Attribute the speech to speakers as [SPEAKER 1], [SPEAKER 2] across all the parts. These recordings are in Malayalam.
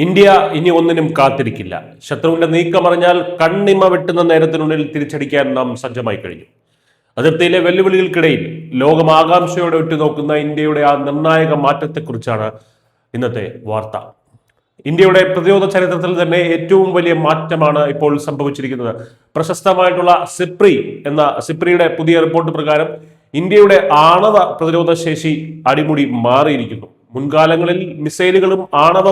[SPEAKER 1] ഇന്ത്യ ഇനി ഒന്നിനും കാത്തിരിക്കില്ല. ശത്രുവിന്റെ നീക്കമറിഞ്ഞാൽ കണ്ണിമ വെട്ടുന്ന നേരത്തിനുള്ളിൽ തിരിച്ചടിക്കാൻ നാം സജ്ജമായി കഴിഞ്ഞു. അതിർത്തിയിലെ വെല്ലുവിളികൾക്കിടയിൽ ലോകം ആകാംക്ഷയോടെ ഉറ്റുനോക്കുന്ന ഇന്ത്യയുടെ ആ നിർണായക മാറ്റത്തെക്കുറിച്ചാണ് ഇന്നത്തെ വാർത്ത. ഇന്ത്യയുടെ പ്രതിരോധ ചരിത്രത്തിൽ തന്നെ ഏറ്റവും വലിയ മാറ്റമാണ് ഇപ്പോൾ സംഭവിച്ചിരിക്കുന്നത്. പ്രശസ്തമായിട്ടുള്ള സിപ്രിയുടെ പുതിയ റിപ്പോർട്ട് പ്രകാരം ഇന്ത്യയുടെ ആണവ പ്രതിരോധ ശേഷി അടിമുടി മാറിയിരിക്കുന്നു. മുൻകാലങ്ങളിൽ മിസൈലുകളും ആണവ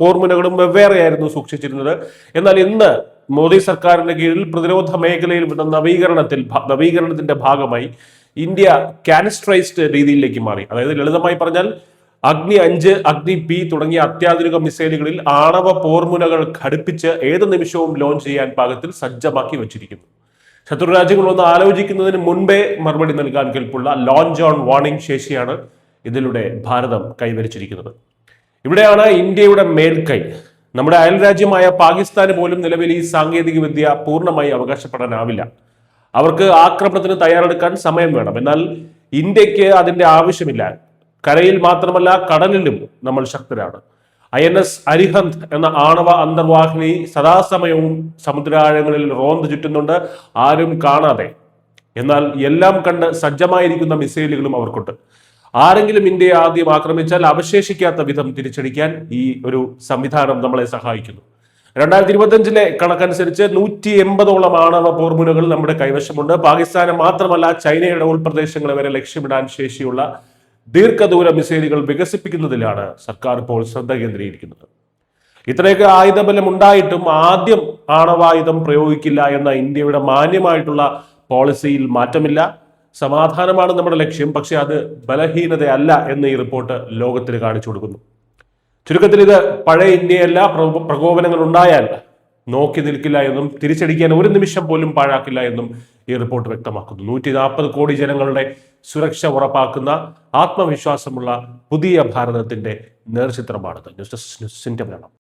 [SPEAKER 1] പോർമുനകളും വെവ്വേറെയായിരുന്നു സൂക്ഷിച്ചിരുന്നത്. എന്നാൽ ഇന്ന് മോദി സർക്കാരിന്റെ കീഴിൽ പ്രതിരോധ മേഖലയിൽ നവീകരണത്തിന്റെ ഭാഗമായി ഇന്ത്യ കാനിസ്ട്രൈസ്ഡ് രീതിയിലേക്ക് മാറി. അതായത് ലളിതമായി പറഞ്ഞാൽ അഗ്നി 5, അഗ്നി-P തുടങ്ങിയ അത്യാധുനിക മിസൈലുകളിൽ ആണവ പോർമുനകൾ ഘടിപ്പിച്ച് ഏത് നിമിഷവും ലോഞ്ച് ചെയ്യാൻ പാകത്തിൽ സജ്ജമാക്കി വച്ചിരിക്കുന്നു. ശത്രു രാജ്യങ്ങൾ ഒന്ന് ആലോചിക്കുന്നതിന് മുൻപേ മറുപടി നൽകാൻ കെൽപ്പുള്ള ലോഞ്ച് ഓൺ വാർണിംഗ് ശേഷിയാണ് ഇതിലൂടെ ഭാരതം കൈവരിച്ചിരിക്കുന്നത്. ഇവിടെയാണ് ഇന്ത്യയുടെ മേൽക്കൈ. നമ്മുടെ അയൽരാജ്യമായ പാകിസ്ഥാന് പോലും നിലവിൽ ഈ സാങ്കേതിക വിദ്യ പൂർണ്ണമായി അവകാശപ്പെടാനാവില്ല. അവർക്ക് ആക്രമണത്തിന് തയ്യാറെടുക്കാൻ സമയം വേണം. എന്നാൽ ഇന്ത്യക്ക് അതിന്റെ ആവശ്യമില്ല. കരയിൽ മാത്രമല്ല കടലിലും നമ്മൾ ശക്തരാണ്. INS അരിഹന്ത് എന്ന ആണവ അന്തർവാഹിനി സദാസമയവും സമുദ്രാഴങ്ങളിൽ റോന്ത് ചുറ്റുന്നുണ്ട്, ആരും കാണാതെ. എന്നാൽ എല്ലാം കണ്ട് സജ്ജമായിരിക്കുന്ന മിസൈലുകളും അവർക്കുണ്ട്. ആരെങ്കിലും ഇന്ത്യയെ ആദ്യം ആക്രമിച്ചാൽ അവശേഷിക്കാത്ത വിധം തിരിച്ചടിക്കാൻ ഈ ഒരു സംവിധാനം നമ്മളെ സഹായിക്കുന്നു. 2025 കണക്കനുസരിച്ച് 180ഓളം ആണവ പോർമുനകൾ നമ്മുടെ കൈവശമുണ്ട്. പാകിസ്ഥാനെ മാത്രമല്ല ചൈനയുടെ ഉൾപ്രദേശങ്ങളെ വരെ ലക്ഷ്യമിടാൻ ശേഷിയുള്ള ദീർഘദൂര മിസൈലുകൾ വികസിപ്പിക്കുന്നതിലാണ് സർക്കാർ ഇപ്പോൾ ശ്രദ്ധ കേന്ദ്രീകരിക്കുന്നത്. ഇത്രയൊക്കെ ആയുധബലം ഉണ്ടായിട്ടും ആദ്യം ആണവായുധം പ്രയോഗിക്കില്ല എന്ന ഇന്ത്യയുടെ മാന്യമായിട്ടുള്ള പോളിസിയിൽ മാറ്റമില്ല. സമാധാനമാണ് നമ്മുടെ ലക്ഷ്യം, പക്ഷെ അത് ബലഹീനതയല്ല എന്ന് ഈ റിപ്പോർട്ട് ലോകത്തിന് കാണിച്ചു കൊടുക്കുന്നു. ചുരുക്കത്തിൽ ഇത് പഴയ ഇന്ത്യയല്ല. പ്രകോപനങ്ങൾ ഉണ്ടായാൽ നോക്കി നിൽക്കില്ല എന്നും തിരിച്ചടിക്കാൻ ഒരു നിമിഷം പോലും പാഴാക്കില്ല എന്നും ഈ റിപ്പോർട്ട് വ്യക്തമാക്കുന്നു. 140 കോടി ജനങ്ങളുടെ സുരക്ഷ ഉറപ്പാക്കുന്ന ആത്മവിശ്വാസമുള്ള പുതിയ ഭാരതത്തിന്റെ നേർചിത്രമാണിത്. News desk news India Malayalam.